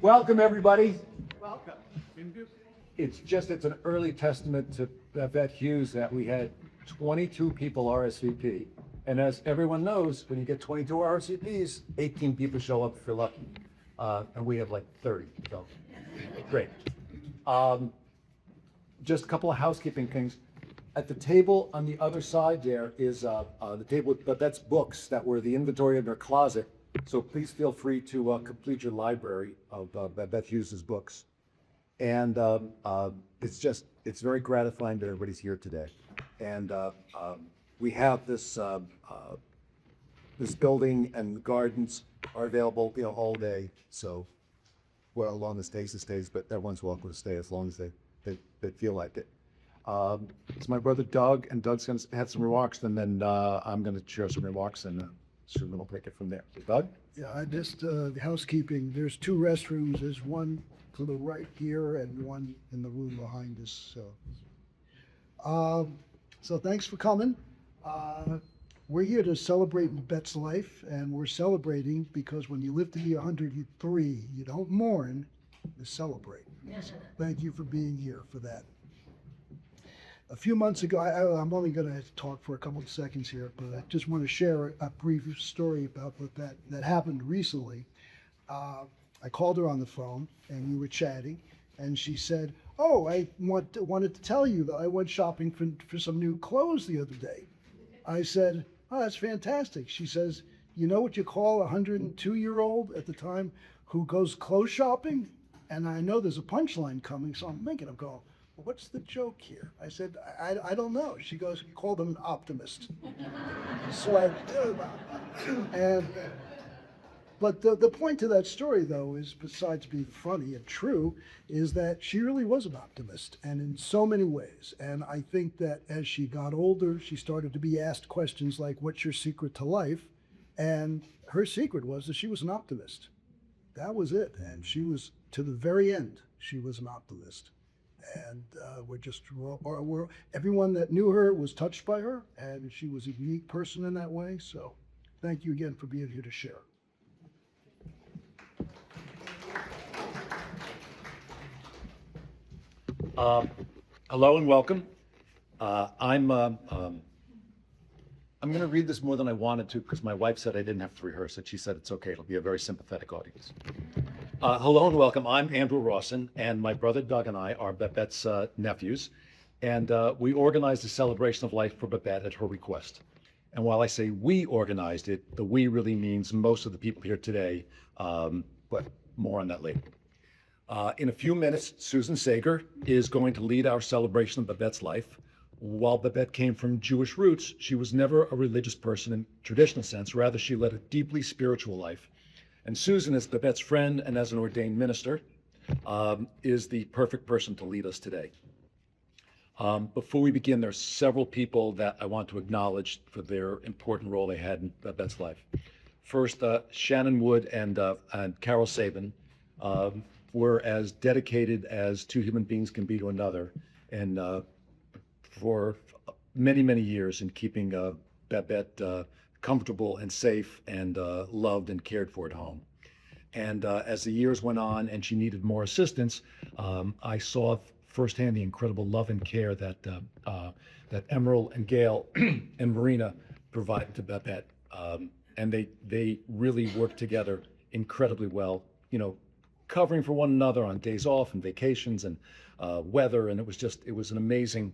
Welcome, everybody. Welcome. It's an early testament to Babette Hughes that we had 22 people RSVP. And as everyone knows, when you get 22 RSVPs, 18 people show up if you're lucky. And we have like 30, so great. Just a couple of housekeeping things. At the table on the other side there is the table with Babette's books that were the inventory in her closet. So please feel free to complete your library of Babette Hughes's books. And it's very gratifying that everybody's here today. And we have this building and gardens are available, all day. So, well, as long as it stays, but everyone's welcome to stay as long as they feel like it. It's my brother Doug, and Doug's going to have some remarks, and then I'm going to share some remarks, and soon we'll take it from there. Doug? Yeah, the housekeeping, there's two restrooms. There's one to the right here and one in the room behind us. So thanks for coming. We're here to celebrate Babette's life, and we're celebrating because when you live to be 103, you don't mourn, you celebrate. So thank you for being here for that. A few months ago, I'm only going to talk for a couple of seconds here, but I just want to share a brief story about that happened recently. I called her on the phone, and we were chatting, and she said, "Oh, I wanted to tell you that I went shopping for some new clothes the other day." I said, "Oh, that's fantastic." She says, "You know what you call a 102-year-old at the time who goes clothes shopping?" And I know there's a punchline coming, so I'm thinking, I'm going, "What's the joke here?" I said, I don't know. She goes, "You called him an optimist." So but the point to that story, though, is besides being funny and true, is that she really was an optimist, and in so many ways. And I think that as she got older, she started to be asked questions like, "What's your secret to life?" And her secret was that she was an optimist. That was it. And she was, to the very end, she was an optimist. And everyone that knew her was touched by her, and she was a unique person in that way. So thank you again for being here to share. Hello and welcome. I'm going to read this more than I wanted to because my wife said I didn't have to rehearse it. She said it's okay. It'll be a very sympathetic audience. Hello and welcome. I'm Andrew Rawson, and my brother Doug and I are Babette's nephews, and we organized a celebration of life for Babette at her request. And while I say we organized it, the we really means most of the people here today, but more on that later. In a few minutes, Susan Sager is going to lead our celebration of Babette's life. While Babette came from Jewish roots, she was never a religious person in traditional sense. Rather, she led a deeply spiritual life. And Susan, as Babette's friend and as an ordained minister, is the perfect person to lead us today. Before we begin, there are several people that I want to acknowledge for their important role they had in Babette's life. First, Shannon Wood and Carol Sabin were as dedicated as two human beings can be to another, and for many, many years in keeping Babette comfortable and safe and loved and cared for at home. And as the years went on and she needed more assistance, I saw firsthand the incredible love and care that Emerald and Gail and Marina provided to Babette. And they really worked together incredibly well, covering for one another on days off and vacations and weather. And it was an amazing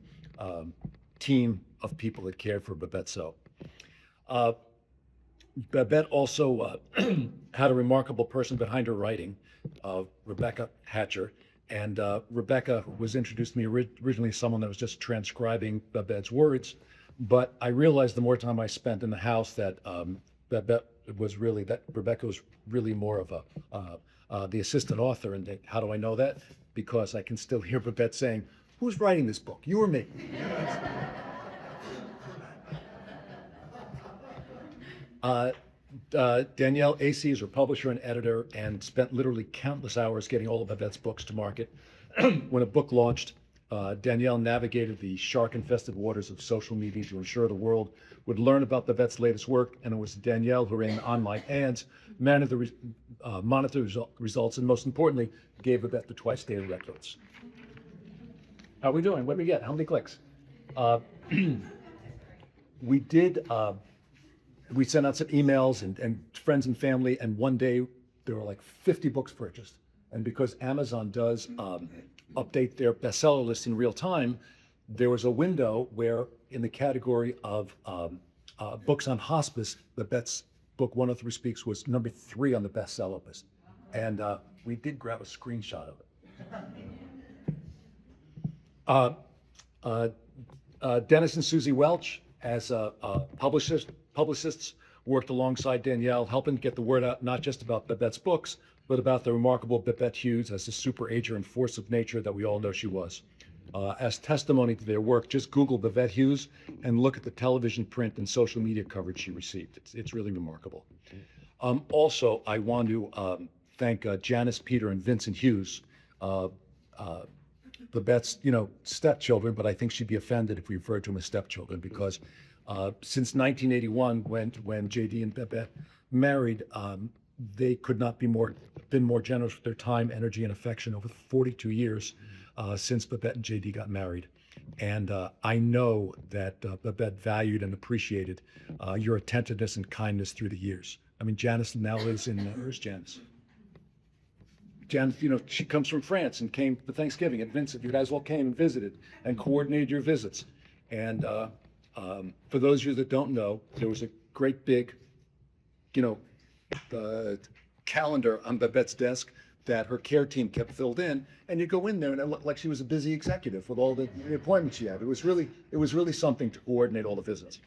team of people that cared for Babette so. Babette also had a remarkable person behind her writing, Rebecca Hatcher. And Rebecca was introduced to me originally as someone that was just transcribing Babette's words. But I realized the more time I spent in the house that Rebecca was really more of the assistant author. And how do I know that? Because I can still hear Babette saying, "Who's writing this book, you or me?" Danielle AC is her publisher and editor and spent literally countless hours getting all of Babette's books to market. When a book launched, Danielle navigated the shark-infested waters of social media to ensure the world would learn about Babette's latest work, and it was Danielle who ran online ads, managed monitored results, and most importantly, gave Babette the twice daily records. How are we doing? What did we get? How many clicks? Uh, we did, we sent out some emails and friends and family, and one day there were like 50 books purchased. And because Amazon does update their bestseller list in real time, there was a window where in the category of books on hospice, Babette's book, 103 Speaks, was number 3 on the bestseller list. And we did grab a screenshot of it. Dennis and Susie Welch, as publicists, worked alongside Danielle, helping get the word out not just about Babette's books, but about the remarkable Babette Hughes as the superager and force of nature that we all know she was. As testimony to their work, just Google Babette Hughes and look at the television, print, and social media coverage she received. It's really remarkable. Also, I want to thank Janice, Peter, and Vincent Hughes, Babette's, stepchildren, but I think she'd be offended if we referred to them as stepchildren because since 1981, when JD and Babette married, they could not been more generous with their time, energy, and affection over 42 years since Babette and JD got married. And I know that Babette valued and appreciated your attentiveness and kindness through the years. I mean, Janice now lives in, where's Janice? Janice, she comes from France and came for Thanksgiving. And Vincent, you guys all came and visited and coordinated your visits. And for those of you that don't know, there was a great big, calendar on Babette's desk that her care team kept filled in, and you go in there and it looked like she was a busy executive with all the appointments she had. It was really something to coordinate all the visits.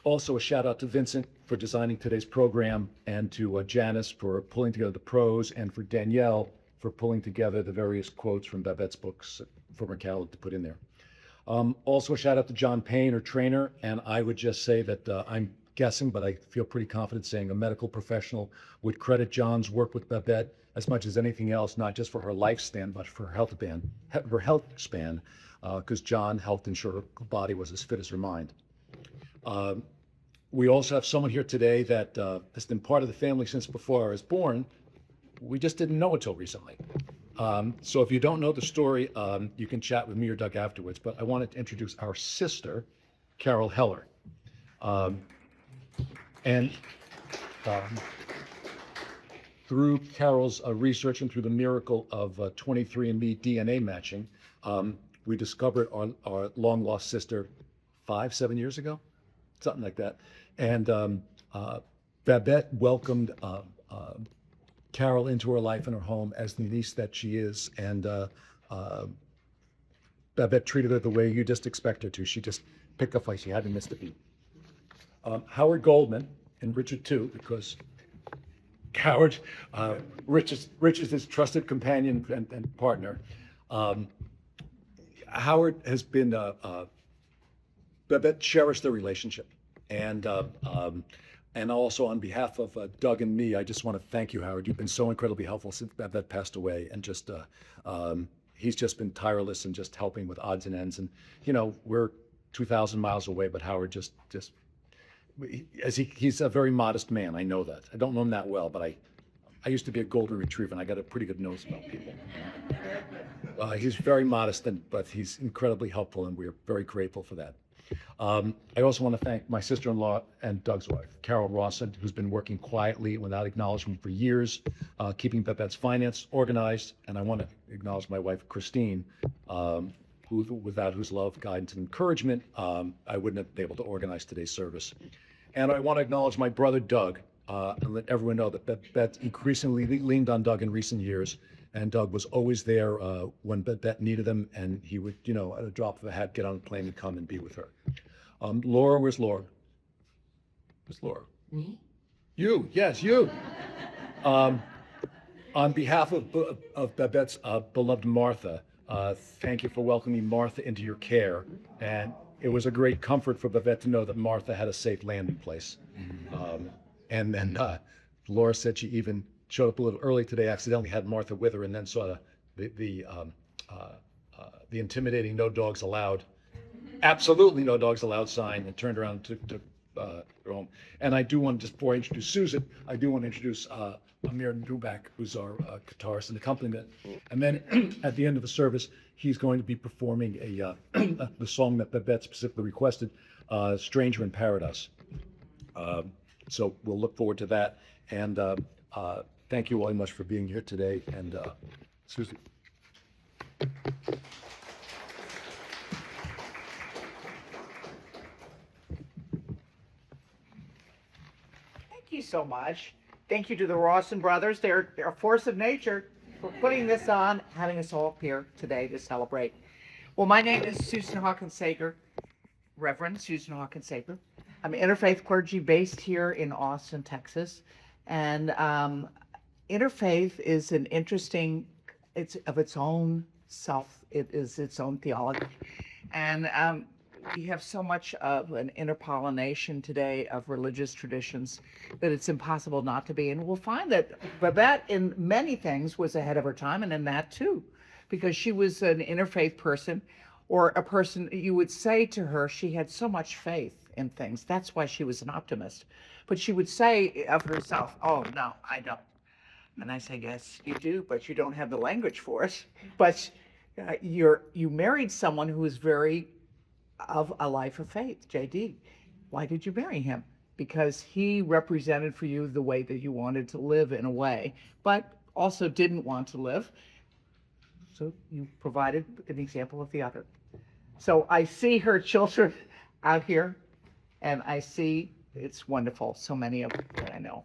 Also a shout out to Vincent for designing today's program, and to Janice for pulling together the prose, and for Danielle for pulling together the various quotes from Babette's books from her calendar to put in there. Also a shout out to John Payne, her trainer, and I would just say that I'm guessing, but I feel pretty confident saying a medical professional would credit John's work with Babette as much as anything else, not just for her lifespan, but for her health span, because John helped ensure her body was as fit as her mind. We also have someone here today that has been part of the family since before I was born. We just didn't know until recently. So if you don't know the story, you can chat with me or Doug afterwards, but I wanted to introduce our sister, Carol Heller. Through Carol's research and through the miracle of 23andMe DNA matching, we discovered our long lost sister 7 years ago, something like that. And Babette welcomed Carol into her life and her home as the niece that she is. And Babette treated her the way you just expect her to. She just picked up like she hadn't missed a beat. Howard Goldman, and Richard too, because Howard, Rich is his trusted companion and partner. Howard has been, Babette cherished the relationship. And also on behalf of Doug and me, I just want to thank you, Howard. You've been so incredibly helpful since Babette passed away, and just he's just been tireless and just helping with odds and ends. And we're 2,000 miles away, but Howard he's a very modest man. I know that. I don't know him that well, but I used to be a golden retriever, and I got a pretty good nose about people. He's very modest, but he's incredibly helpful, and we're very grateful for that. I also want to thank my sister-in-law and Doug's wife, Carol Rawson, who's been working quietly without acknowledgement for years, keeping Babette's finance organized. And I want to acknowledge my wife, Christine, without whose love, guidance, and encouragement, I wouldn't have been able to organize today's service. And I want to acknowledge my brother, Doug, and let everyone know that Babette increasingly leaned on Doug in recent years. And Doug was always there when Babette needed him, and he would, at a drop of a hat, get on a plane and come and be with her. Laura, where's Laura? Where's Laura? Me? You, yes, you. On behalf of Babette's beloved Martha, thank you for welcoming Martha into your care. And it was a great comfort for Babette to know that Martha had a safe landing place. And then Laura said she even showed up a little early today, accidentally had Martha with her, and then saw the intimidating "No dogs allowed," absolutely no dogs allowed sign, and turned around to their home. And I do want, just before I introduce Susan, I do want to introduce Amir Dubak, who's our guitarist and accompaniment. And then at the end of the service, he's going to be performing the song that Babette specifically requested, Stranger in Paradise. So we'll look forward to that. And thank you all very much for being here today. And Susan. Thank you so much. Thank you to the Rawson brothers. They're a force of nature for putting this on, having us all here today to celebrate. Well, my name is Susan Hawkins Sager, Reverend Susan Hawkins Sager. I'm interfaith clergy based here in Austin, Texas. And interfaith is an interesting, it's of its own self. It is its own theology. And we have so much of an interpollination today of religious traditions that it's impossible not to be. And we'll find that Babette, in many things, was ahead of her time, and in that too, because she was an interfaith person, or a person you would say to her she had so much faith in things. That's why she was an optimist. But she would say of herself, "Oh, no, I don't." And I say, "Yes, you do, but you don't have the language for it." But you married someone who was very of a life of faith, JD. Why did you marry him? Because he represented for you the way that you wanted to live in a way, but also didn't want to live. So you provided an example of the other. So I see her children out here, and I see it's wonderful. So many of them that I know.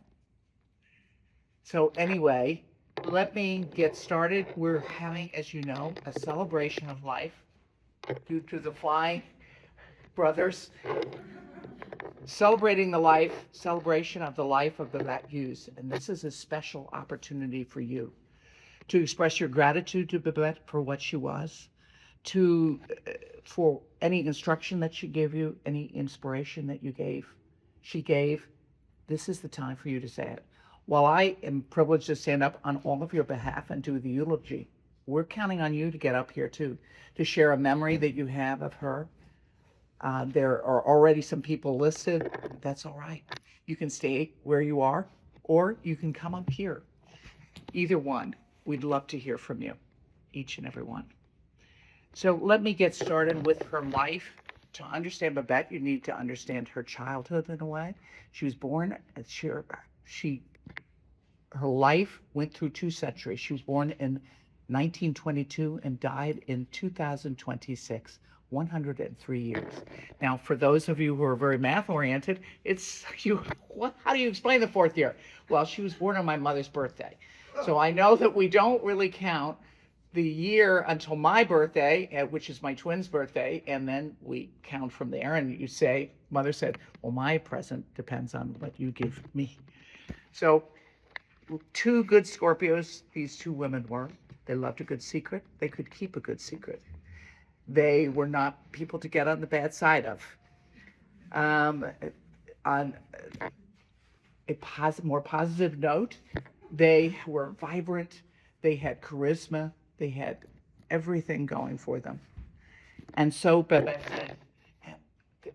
So anyway, let me get started. We're having, as you know, a celebration of life due to the Fly brothers, celebrating the celebration of the life of Babette Hughes. And this is a special opportunity for you to express your gratitude to Babette for what she was, for any instruction that she gave you, any inspiration that she gave. This is the time for you to say it. While I am privileged to stand up on all of your behalf and do the eulogy, we're counting on you to get up here too, to share a memory that you have of her. There are already some people listed. That's all right. You can stay where you are, or you can come up here. Either one. We'd love to hear from you, each and every one. So let me get started with her life. To understand Babette, you need to understand her childhood in a way. She was born, her life went through 2 centuries. She was born in 1922 and died in 2026, 103 years. Now, for those of you who are very math-oriented, how do you explain the 4th year? Well, she was born on my mother's birthday. So I know that we don't really count the year until my birthday, which is my twin's birthday, and then we count from there. And you say, Mother said, well, my present depends on what you give me. So 2 good Scorpios, these 2 women were. They loved a good secret. They could keep a good secret. They were not people to get on the bad side of. On a more positive note, they were vibrant. They had charisma. They had everything going for them. And so, Babette said,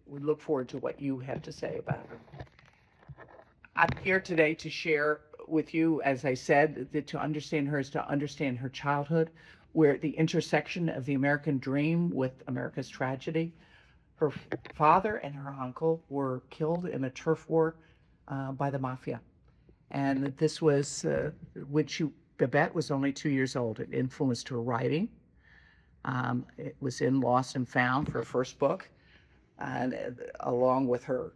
we look forward to what you have to say about her. I'm here today to share with you, as I said, that to understand her is to understand her childhood, where the intersection of the American dream with America's tragedy. Her father and her uncle were killed in a turf war by the mafia. And this was when Babette was only 2 years old. It influenced her writing. It was in Lost and Found, her first book, and along with her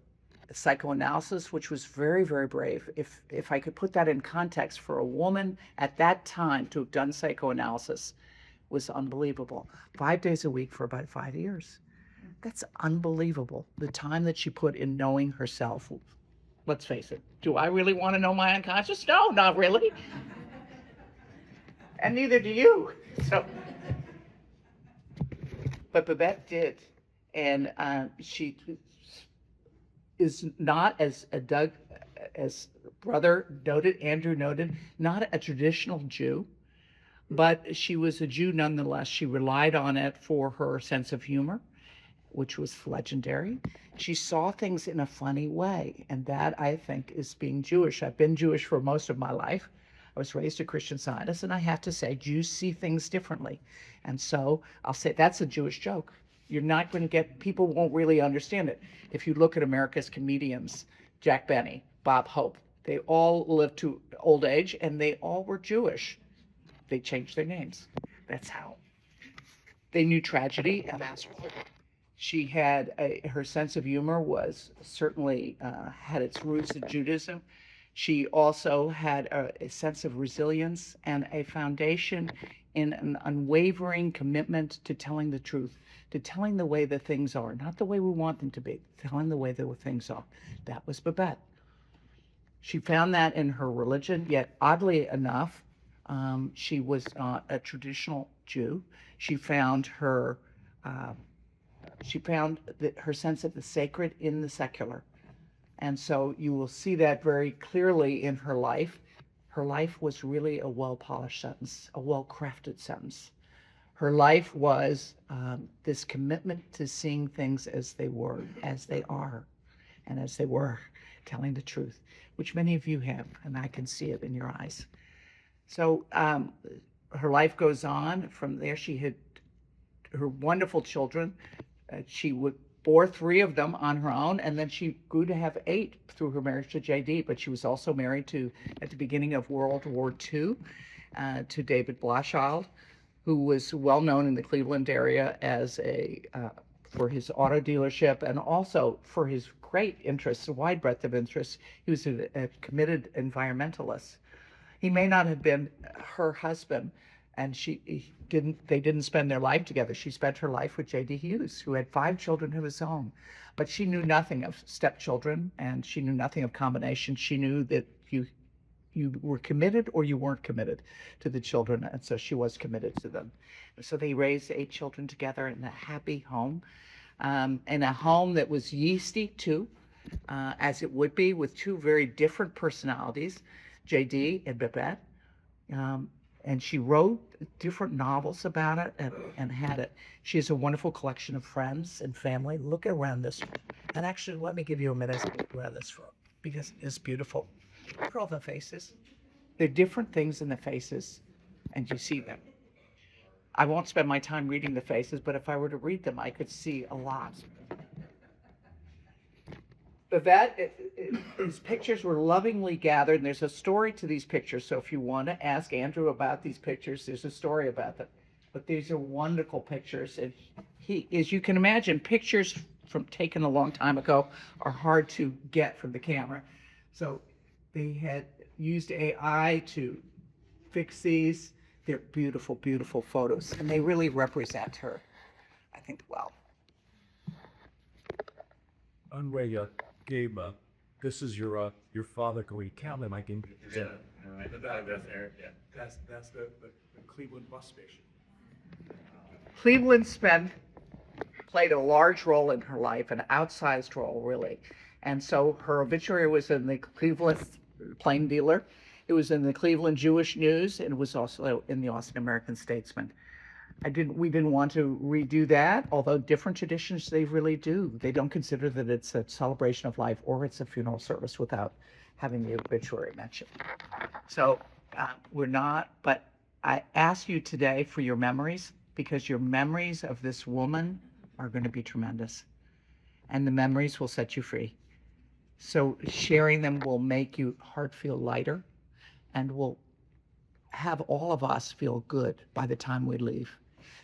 psychoanalysis, which was very, very brave. If I could put that in context, for a woman at that time to have done psychoanalysis was unbelievable. 5 days a week for about 5 years. That's unbelievable. The time that she put in knowing herself. Let's face it. Do I really want to know my unconscious? No, not really. And neither do you. But Babette did. And she is not, as brother noted, Andrew noted, not a traditional Jew, but she was a Jew nonetheless. She relied on it for her sense of humor, which was legendary. She saw things in a funny way, and that, I think, is being Jewish. I've been Jewish for most of my life. I was raised a Christian Zionist, and I have to say, Jews see things differently. And so I'll say that's a Jewish joke. You're not going to get, people won't really understand it. If you look at America's comedians, Jack Benny, Bob Hope, they all lived to old age, and they all were Jewish. They changed their names. That's how. They knew tragedy, and that's what she had. Her sense of humor was certainly had its roots in Judaism. She also had a sense of resilience and a foundation in an unwavering commitment to telling the truth, to telling the way the things are, not the way we want them to be, telling the way the things are. That was Babette. She found that in her religion, yet oddly enough, she was not a traditional Jew. She found her sense of the sacred in the secular. And so you will see that very clearly in her life. Her life was really a well-polished sentence, a well-crafted sentence. Her life was this commitment to seeing things as they were, as they are, and as they were, telling the truth, which many of you have, and I can see it in your eyes. So her life goes on. From there, she had her wonderful children. She bore 3 of them on her own, and then she grew to have 8 through her marriage to J.D., but she was also married to, at the beginning of World War II, to David Blaschild, who was well known in the Cleveland area as for his auto dealership and also for his great interests, a wide breadth of interests. He was a committed environmentalist. He may not have been her husband, and they didn't spend their life together. She spent her life with J.D. Hughes, who had 5 children of his own. But she knew nothing of stepchildren, and she knew nothing of combination. She knew that you were committed or you weren't committed to the children, and so she was committed to them. So they raised 8 children together in a happy home, in a home that was yeasty too, as it would be, with 2 very different personalities, J.D. and Babette. And she wrote different novels about it and had it. She has a wonderful collection of friends and family. Look around this. And actually, let me give you a minute to look around this room, because it's beautiful. Look at all the faces. There are different things in the faces, and you see them. I won't spend my time reading the faces, but if I were to read them, I could see a lot. Babette, his pictures were lovingly gathered, and there's a story to these pictures. So if you want to ask Andrew about these pictures, there's a story about them. But these are wonderful pictures. And as you can imagine, pictures from taken a long time ago are hard to get from the camera. So they had used AI to fix these. They're beautiful, beautiful photos, and they really represent her, I think, well. Unway, Gabe, this is your father. Can we count him? I can. Yeah, all right. That's Eric. Yeah. That's the Cleveland bus station. Cleveland played a large role in her life, an outsized role, really. And so her obituary was in the Cleveland Plain Dealer. It was in the Cleveland Jewish News, and it was also in the Austin American Statesman. We didn't want to redo that, although different traditions, they really do. They don't consider that it's a celebration of life or it's a funeral service without having the obituary mentioned. So we're not, but I ask you today for your memories, because your memories of this woman are going to be tremendous, and the memories will set you free. So sharing them will make your heart feel lighter and will have all of us feel good by the time we leave.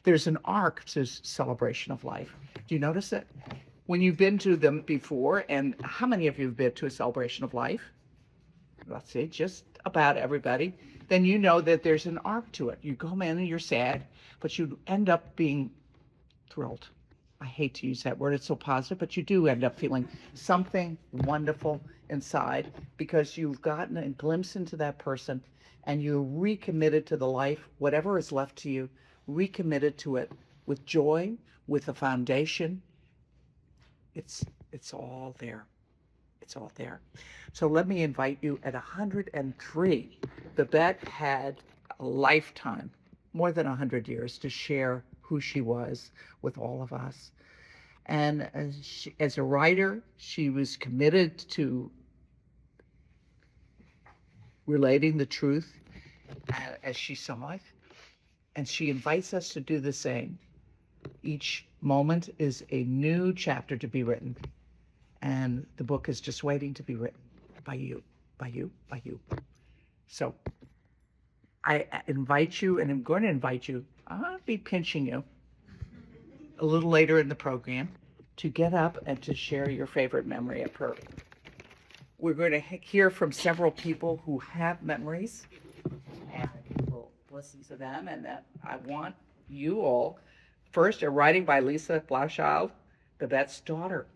There's an arc to celebration of life. Do you notice it? When you've been to them before, and how many of you have been to a celebration of life? Let's see, just about everybody. Then you know that there's an arc to it. You go in and you're sad, but you end up being thrilled. I hate to use that word, it's so positive, but you do end up feeling something wonderful inside, because you've gotten a glimpse into that person and you're recommitted to the life, whatever is left to you, recommitted to it with joy, with a foundation. It's all there. It's all there. So let me invite you at 103. Babette had a lifetime, more than 100 years, to share who she was with all of us. And as a writer, she was committed to relating the truth as she saw it. And she invites us to do the same. Each moment is a new chapter to be written. And the book is just waiting to be written by you, by you, by you. So I invite you, and I'm going to invite you, I'll be pinching you a little later in the program, to get up and to share your favorite memory of her. We're going to hear from several people who have memories, and we'll listen to them. And that I want you all, first, a writing by Lisa Blauschild, Babette's daughter,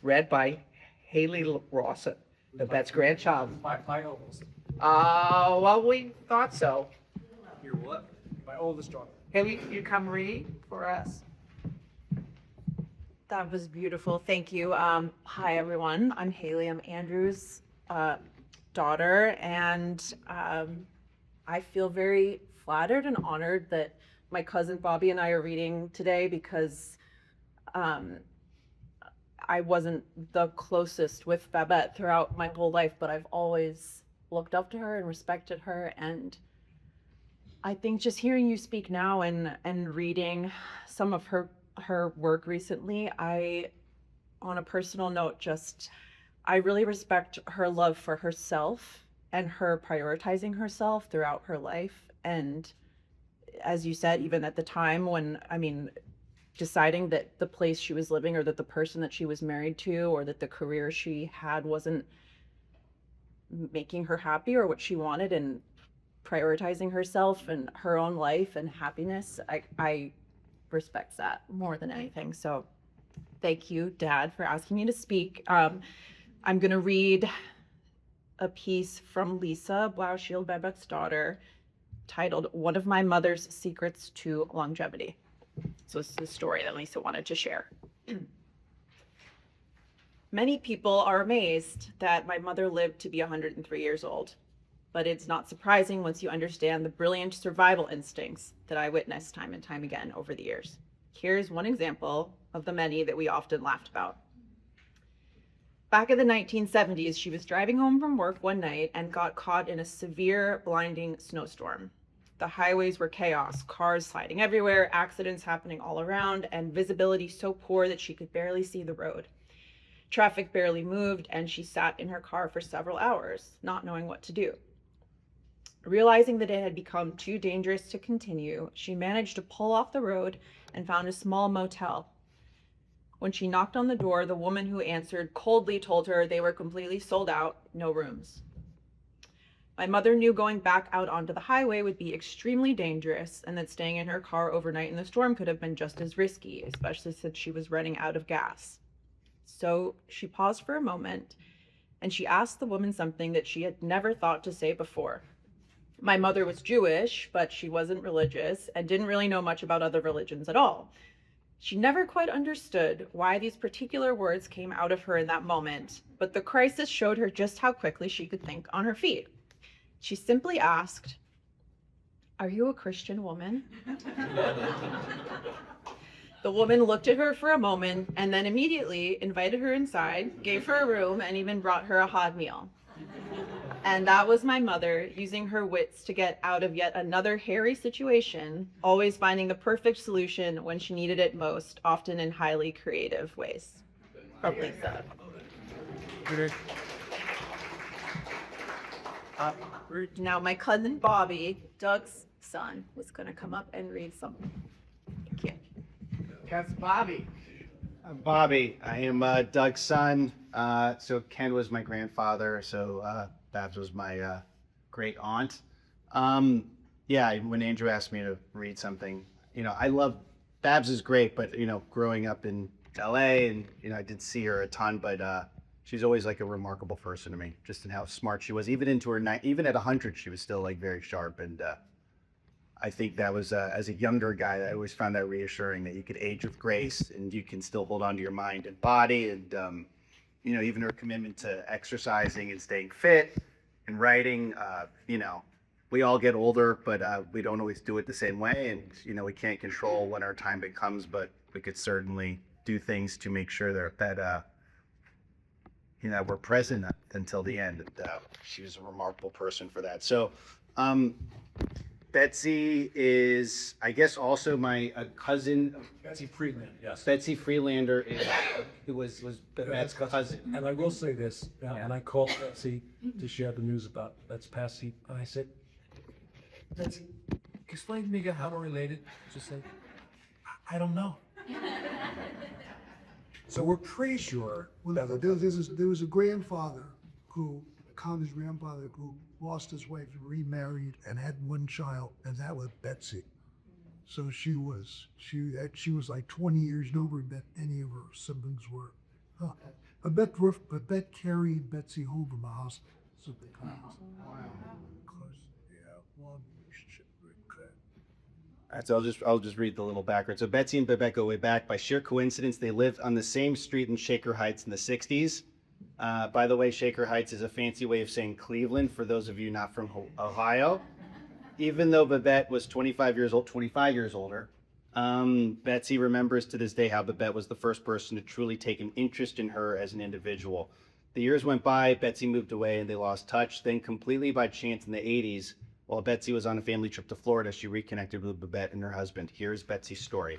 read by Haley Rawson, Babette's grandchild. My oldest. Well, we thought so. Your what? My oldest daughter. Haley, you come read for us. That was beautiful. Thank you. Hi, everyone. I'm Haley. I'm Andrew's daughter, and I feel very flattered and honored that my cousin Bobby and I are reading today, because I wasn't the closest with Babette throughout my whole life, but I've always looked up to her and respected her. And I think just hearing you speak now and reading some of her work recently, on a personal note, I really respect her love for herself and her prioritizing herself throughout her life. And as you said, even at the time when, deciding that the place she was living, or that the person that she was married to, or that the career she had wasn't making her happy or what she wanted, and prioritizing herself and her own life and happiness, I respects that more than anything. So thank you, Dad, for asking me to speak. I'm going to read a piece from Lisa Blauschild, Babette's daughter, titled "One of My Mother's Secrets to Longevity." So this is a story that Lisa wanted to share. Many people are amazed that my mother lived to be 103 years old, but it's not surprising once you understand the brilliant survival instincts that I witnessed time and time again over the years. Here's one example of the many that we often laughed about. Back in the 1970s, she was driving home from work one night and got caught in a severe, blinding snowstorm. The highways were chaos, cars sliding everywhere, accidents happening all around, and visibility so poor that she could barely see the road. Traffic barely moved, and she sat in her car for several hours, not knowing what to do. Realizing that it had become too dangerous to continue, she managed to pull off the road and found a small motel. When she knocked on the door, the woman who answered coldly told her they were completely sold out, no rooms. My mother knew going back out onto the highway would be extremely dangerous, and that staying in her car overnight in the storm could have been just as risky, especially since she was running out of gas. So she paused for a moment, and she asked the woman something that she had never thought to say before. My mother was Jewish, but she wasn't religious and didn't really know much about other religions at all. She never quite understood why these particular words came out of her in that moment, but the crisis showed her just how quickly she could think on her feet. She simply asked, "Are you a Christian woman?" The woman looked at her for a moment and then immediately invited her inside, gave her a room, and even brought her a hot meal. And that was my mother using her wits to get out of yet another hairy situation, always finding the perfect solution when she needed it most, often in highly creative ways. From Lisa. Now my cousin Bobby, Doug's son, was going to come up and read something. Thank you. That's Bobby. I'm Bobby. I am Doug's son. So Ken was my grandfather. So Babs was my great aunt. When Andrew asked me to read something, I love Babs is great, but growing up in LA and I did see her a ton, but she's always like a remarkable person to me, just in how smart she was. Even even at 100, she was still like very sharp. And I think that was as a younger guy, I always found that reassuring that you could age with grace and you can still hold on to your mind and body. And even her commitment to exercising and staying fit and writing. We all get older, but we don't always do it the same way. And we can't control when our time comes, but we could certainly do things to make sure that we're present until the end. And, she was a remarkable person for that. So, Betsy is, I guess, also my cousin. Betsy Freeland, yes. Betsy Freelander was Babette's cousin. And I will say this, and I called Betsy to share the news about Bet's passing. And I said, Betsy, explain to me again how we're related. She said, I don't know. So we're pretty sure. There was a grandfather Connor's grandfather, who lost his wife, remarried, and had one child, and that was Betsy. So she was like 20 years younger than any of her siblings were. Babette carried Betsy home from the hospital. So they long relationship with that. All right, so I'll just read the little background. So Betsy and Babette go way back. By sheer coincidence, they lived on the same street in Shaker Heights in the 60s. By the way, Shaker Heights is a fancy way of saying Cleveland for those of you not from Ohio. Even though Babette was 25 years older, Betsy remembers to this day how Babette was the first person to truly take an interest in her as an individual. The years went by, Betsy moved away and they lost touch. Then completely by chance in the 80s, while Betsy was on a family trip to Florida, she reconnected with Babette and her husband. Here's Betsy's story.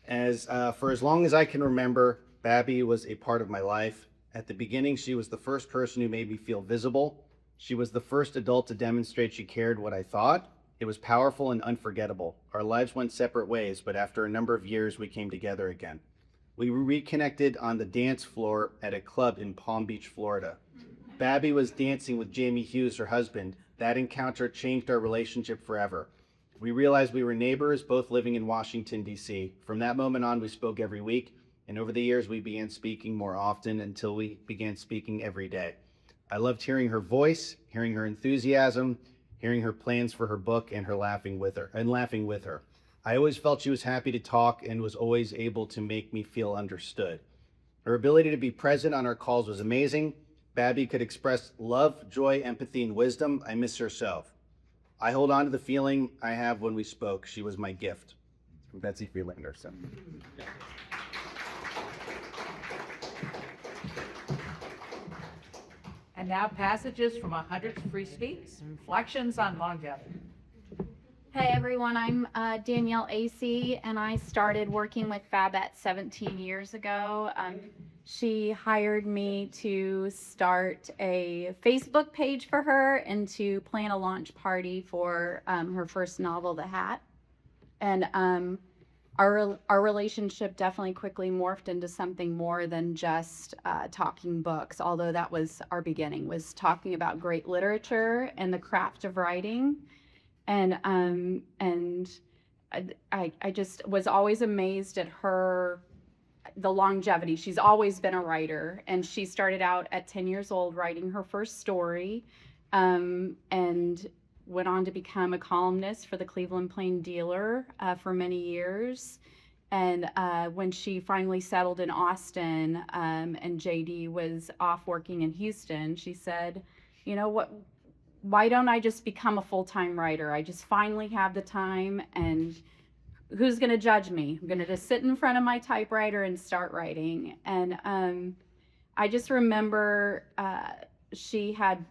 For as long as I can remember, Babby was a part of my life. At the beginning, she was the first person who made me feel visible. She was the first adult to demonstrate she cared what I thought. It was powerful and unforgettable. Our lives went separate ways, but after a number of years, we came together again. We reconnected on the dance floor at a club in Palm Beach, Florida. Babby was dancing with Jamie Hughes, her husband. That encounter changed our relationship forever. We realized we were neighbors, both living in Washington, D.C. From that moment on, we spoke every week, and over the years, we began speaking more often until we began speaking every day. I loved hearing her voice, hearing her enthusiasm, hearing her plans for her book, and laughing with her. I always felt she was happy to talk and was always able to make me feel understood. Her ability to be present on our calls was amazing. Babby could express love, joy, empathy, and wisdom. I miss her so. I hold on to the feeling I have when we spoke. She was my gift. From Betsy Freelander. So. And now passages from 100 Free Speaks, reflections on longevity. Hey everyone, I'm Danielle Acey, and I started working with Babette 17 years ago. She hired me to start a Facebook page for her and to plan a launch party for her first novel, The Hat. And our relationship definitely quickly morphed into something more than just talking books, although that was our beginning, was talking about great literature and the craft of writing. And I just was always amazed at the longevity. She's always been a writer, and she started out at 10 years old writing her first story, and went on to become a columnist for the Cleveland Plain Dealer for many years. And when she finally settled in Austin, and JD was off working in Houston, she said, you know what, why don't I just become a full-time writer? I just finally have the time, and who's going to judge me? I'm going to just sit in front of my typewriter and start writing. And I just remember she had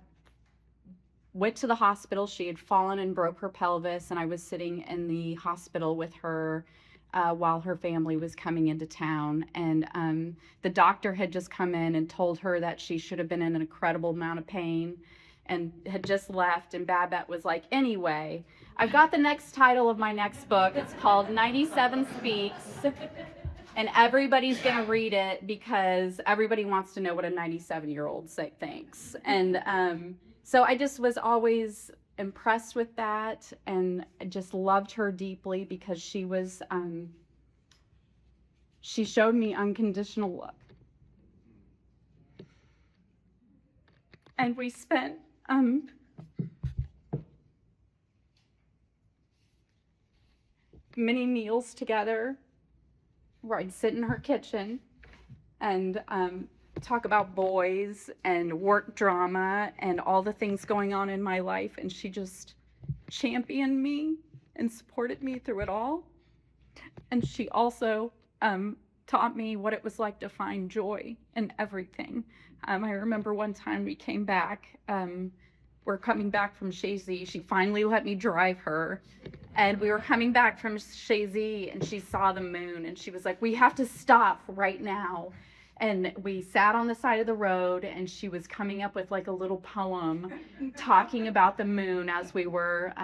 went to the hospital. She had fallen and broke her pelvis, and I was sitting in the hospital with her while her family was coming into town. And the doctor had just come in and told her that she should have been in an incredible amount of pain and had just left. And Babette was like, anyway, I've got the next title of my next book. It's called 97 Speaks. And everybody's going to read it because everybody wants to know what a 97-year-old thinks. And so I just was always impressed with that, and I just loved her deeply because she was, she showed me unconditional love. And we spent many meals together where I'd sit in her kitchen and talk about boys and work drama and all the things going on in my life, and she just championed me and supported me through it all. And she also taught me what it was like to find joy in everything. I remember one time we came back, we're coming back from Shazy. She finally let me drive her. And we were coming back from Shazy and she saw the moon and she was like, we have to stop right now. And we sat on the side of the road and she was coming up with like a little poem talking about the moon as we were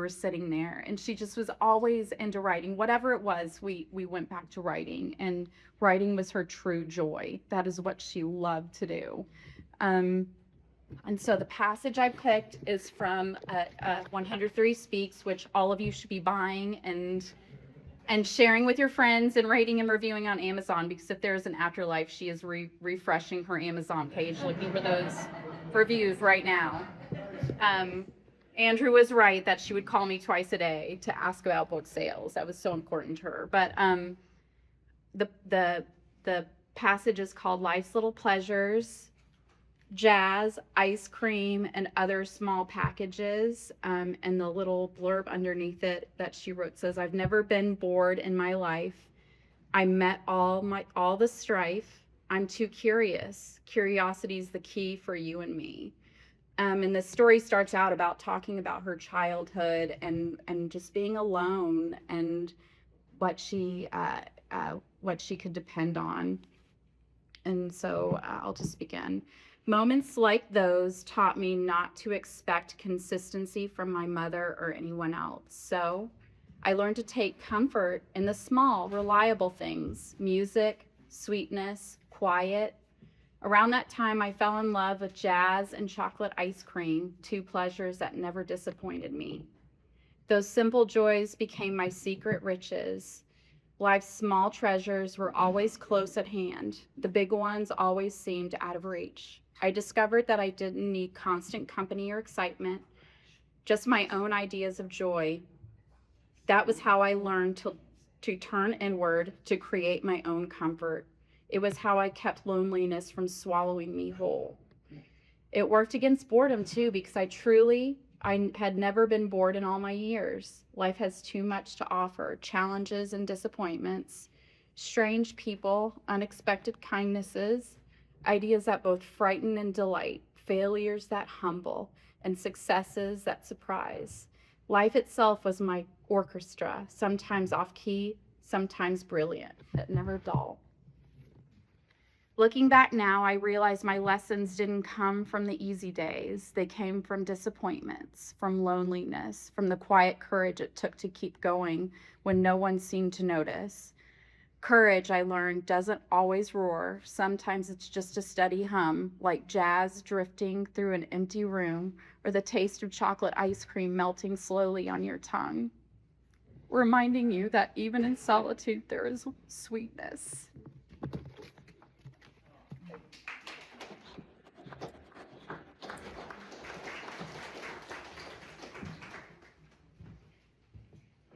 sitting there. And she just was always into writing. Whatever it was, we went back to writing, and writing was her true joy. That is what she loved to do. And so the passage I picked is from 103 Speaks, which all of you should be buying and sharing with your friends and rating and reviewing on Amazon, because if there's an afterlife, she is refreshing her Amazon page looking for those reviews right now. Andrew was right that she would call me twice a day to ask about book sales. That was so important to her. But the passage is called Life's Little Pleasures, Jazz, Ice Cream, and Other Small Packages. And the little blurb underneath it that she wrote says, I've never been bored in my life. I met all the strife. I'm too curious. Curiosity's the key for you and me. And the story starts out about talking about her childhood and just being alone and what she could depend on. And so I'll just begin. Moments like those taught me not to expect consistency from my mother or anyone else. So I learned to take comfort in the small, reliable things: music, sweetness, quiet. Around that time, I fell in love with jazz and chocolate ice cream, two pleasures that never disappointed me. Those simple joys became my secret riches. Life's small treasures were always close at hand. The big ones always seemed out of reach. I discovered that I didn't need constant company or excitement, just my own ideas of joy. That was how I learned to turn inward to create my own comfort. It was how I kept loneliness from swallowing me whole. It worked against boredom too, because I had never been bored in all my years. Life has too much to offer: challenges and disappointments, strange people, unexpected kindnesses, ideas that both frighten and delight, failures that humble, and successes that surprise. Life itself was my orchestra, sometimes off-key, sometimes brilliant, but never dull. Looking back now, I realize my lessons didn't come from the easy days. They came from disappointments, from loneliness, from the quiet courage it took to keep going when no one seemed to notice. Courage, I learned, doesn't always roar. Sometimes it's just a steady hum, like jazz drifting through an empty room, or the taste of chocolate ice cream melting slowly on your tongue, reminding you that even in solitude there is sweetness.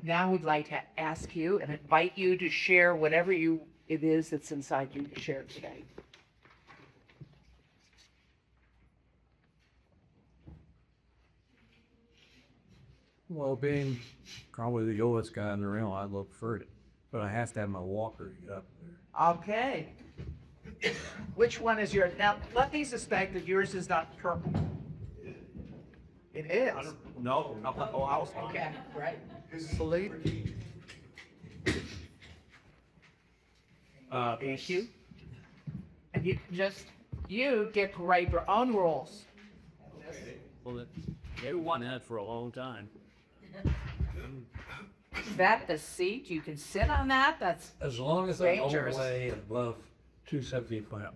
Now we'd like to ask you and invite you to share whatever it is that's inside you to share today. Well, being probably the oldest guy in the room, I look for it, but I have to have my walker to get up there. Okay. Which one is yours? Now, let me suspect that yours is not purple. It is. No, I was Okay, right. Thank you. And you get to write your own rules. Well, they wanted that for a long time. Is that the seat? You can sit on that? That's As long as I don't dangerous. weigh above 275.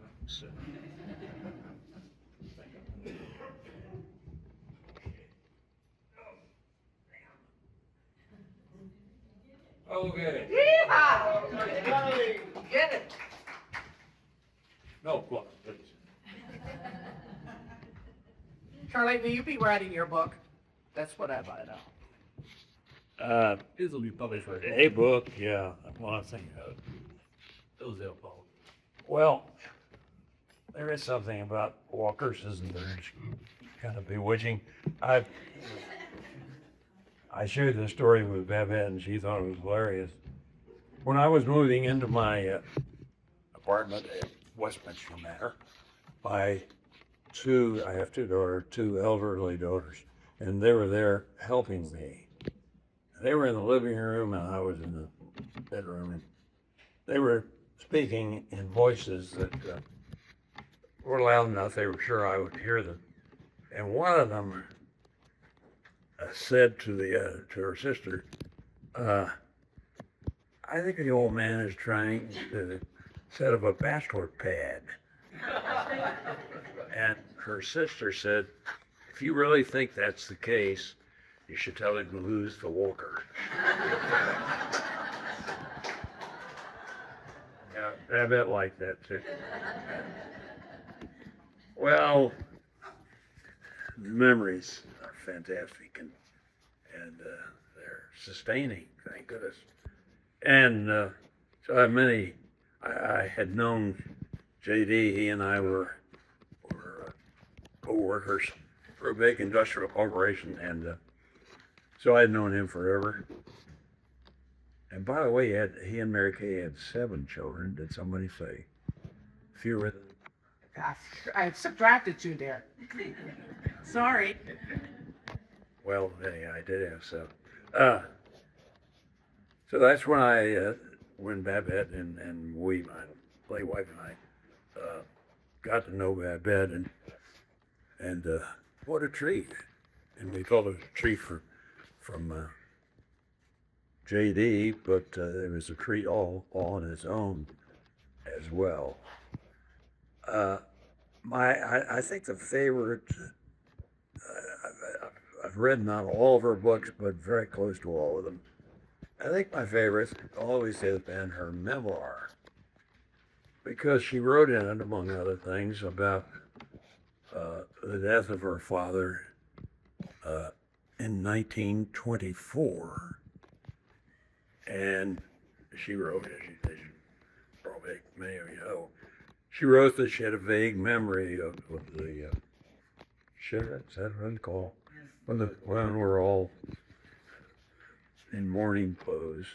Okay. Yeehaw! Get it. No, what? Charlie, will you be writing your book? That's what I want to know. This will be published with a book, yeah. Well, I think those will follow. Well, there is something about walkers, isn't there? It's kind of bewitching. I shared the story with Babette, and she thought it was hilarious. when I was moving into my apartment at Westminster Manor, I have two daughters, two elderly daughters, and they were there helping me. They were in the living room and I was in the bedroom, and they were speaking in voices that were loud enough they were sure I would hear them. And one of them said to her sister, I think the old man is trying to set up a bachelor pad. And her sister said, if you really think that's the case, you should tell him to lose the walker. Yeah, I bet like that too. Well, memories are fantastic and they're sustaining, thank goodness. And so I had known JD. He and I were co-workers for a big industrial corporation, and so I had known him forever. And by the way, he and Mary Kay had 7 children. Did somebody say fewer than? I subtracted 2 there. Sorry. Well, yeah, I did have 7. So that's when Babette and we, my late wife and I, got to know Babette, and what a treat! And we called it a treat from JD, but it was a treat all on its own as well. I think the favorite. I've read not all of her books, but very close to all of them. I think my favorite always has been her memoir, because she wrote in it, among other things, about the death of her father in 1924. And she wrote, as probably many of you know, she wrote that she had a vague memory of the, is that what it's called? When we're all in mourning clothes.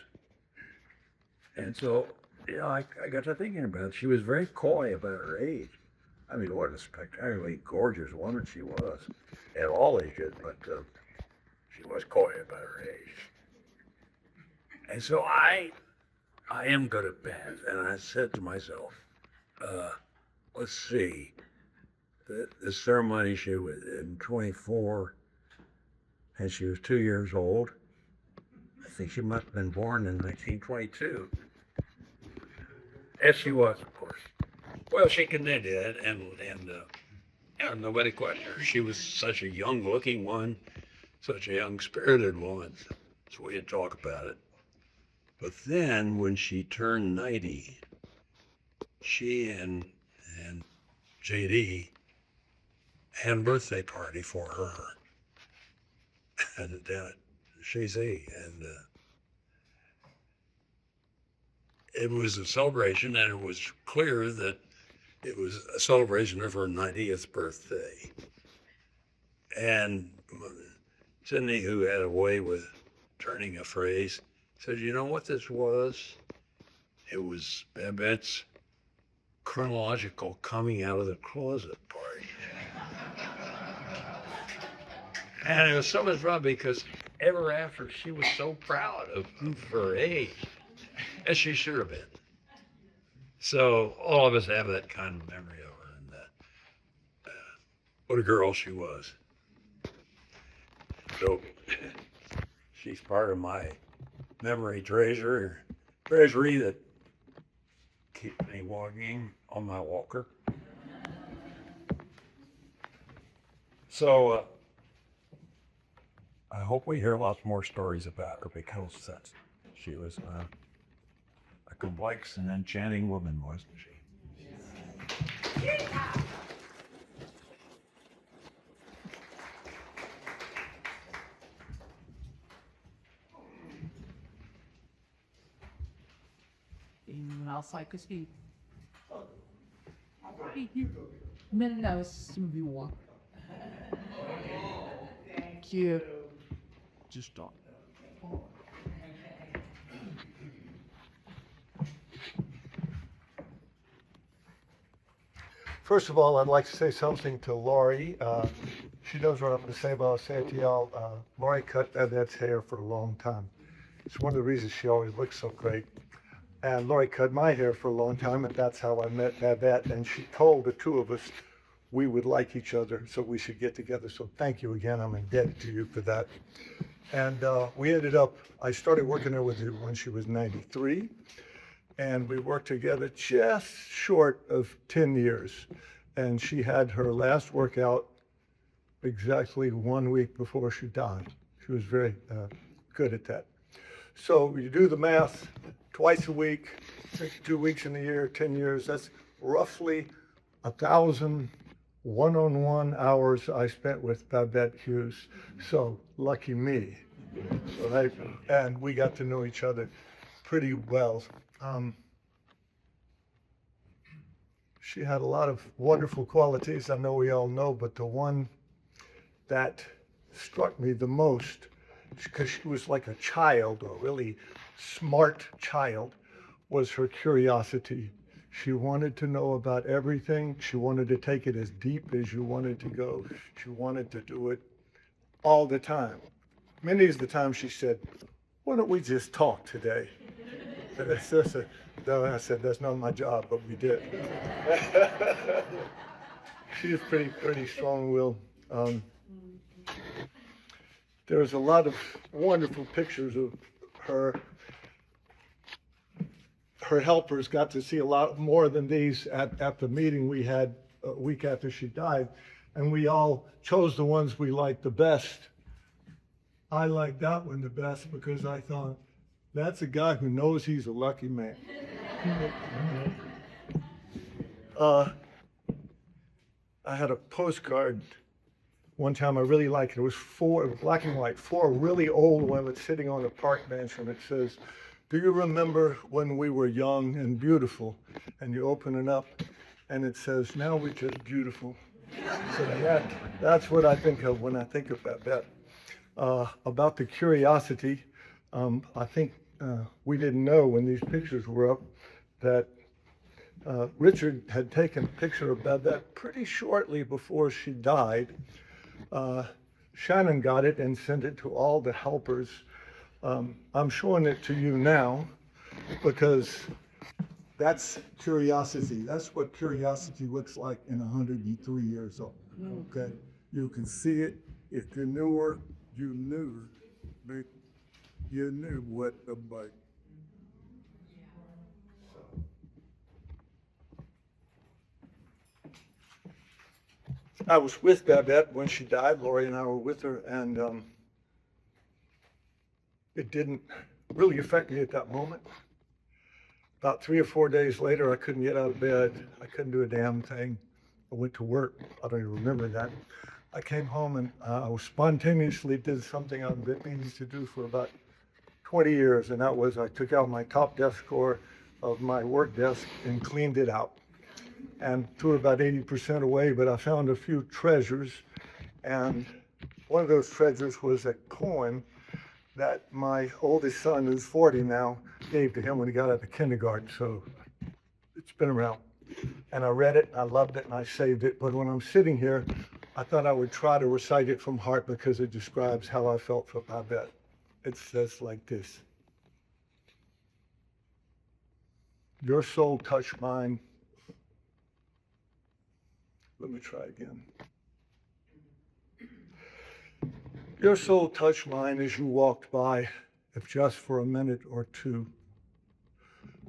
And so, I got to thinking about it. She was very coy about her age. I mean, what a spectacularly gorgeous woman she was at all ages, but she was coy about her age. And so I am good at math, and I said to myself, let's see, the ceremony she was in 24, and she was 2 years old. I think she must have been born in 1922. As she was, of course. Well, she continued it, and nobody questioned her. She was such a young-looking one, such a young-spirited woman, so we didn't talk about it. But then, when she turned 90, she and JD had a birthday party for her down at Chazy, and it was a celebration, and it was clear that it was a celebration of her 90th birthday. And Sidney, who had a way with turning a phrase, said, you know what this was? It was Babette's chronological coming out of the closet party. And it was so much fun because ever after, she was so proud of her age, as she should have been. So all of us have that kind of memory of her, and what a girl she was. So she's part of my memory treasury that keeps me walking on my walker. So I hope we hear lots more stories about her, because she was a complex and enchanting woman, wasn't she? Anyone else like to speak? No, some of you want. Thank you. Just don't. First of all, I'd like to say something to Lori. She knows what I'm going to say, but I'll say it to y'all. Lori cut Babette's hair for a long time. It's one of the reasons she always looks so great. And Lori cut my hair for a long time, and that's how I met Babette. And she told the two of us we would like each other, so we should get together. So thank you again. I'm indebted to you for that. And we ended up, I started working there with her when she was 93. And we worked together just short of 10 years. And she had her last workout exactly 1 week before she died. She was very good at that. So you do the math, twice a week, 2 weeks in a year, 10 years, that's roughly 1,000 one-on-one hours I spent with Babette Hughes. So lucky me, right? And we got to know each other pretty well. She had a lot of wonderful qualities, I know we all know, but the one that struck me the most, because she was like a child, a really smart child, was her curiosity. She wanted to know about everything. She wanted to take it as deep as you wanted to go. She wanted to do it all the time. Many of the times she said, "Why don't we just talk today?" No, I said, that's not my job, but we did. She was pretty strong-willed. There's a lot of wonderful pictures of her. Her helpers got to see a lot more than these at the meeting we had a week after she died, and we all chose the ones we liked the best. I liked that one the best because I thought, that's a guy who knows he's a lucky man. I had a postcard one time I really liked. It was black and white, 4 really old women sitting on a park bench, and it says, "Do you remember when we were young and beautiful?" And you open it up, and it says, "Now we're just beautiful." So that's what I think of when I think of Babette. About the curiosity, I think we didn't know when these pictures were up that Richard had taken a picture of Babette pretty shortly before she died. Shannon got it and sent it to all the helpers. I'm showing it to you now because that's curiosity. That's what curiosity looks like in 103 years old. Okay, you can see it. If you knew her, you knew her. You knew what the bike. I was with Babette when she died. Lori and I were with her, and it didn't really affect me at that moment. About 3 or 4 days later, I couldn't get out of bed. I couldn't do a damn thing. I went to work. I don't even remember that. I came home and I spontaneously did something I've been meaning to do for about 20 years, and that was I took out my top desk drawer of my work desk and cleaned it out and threw about 80% away, but I found a few treasures, and one of those treasures was a poem that my oldest son, who's 40 now, gave to him when he got out of kindergarten, so it's been around. And I read it, I loved it, and I saved it, but when I'm sitting here, I thought I would try to recite it from heart because it describes how I felt for Babette. It says like this: "Your soul touched mine." Let me try again. "Your soul touched mine as you walked by, if just for a minute or two.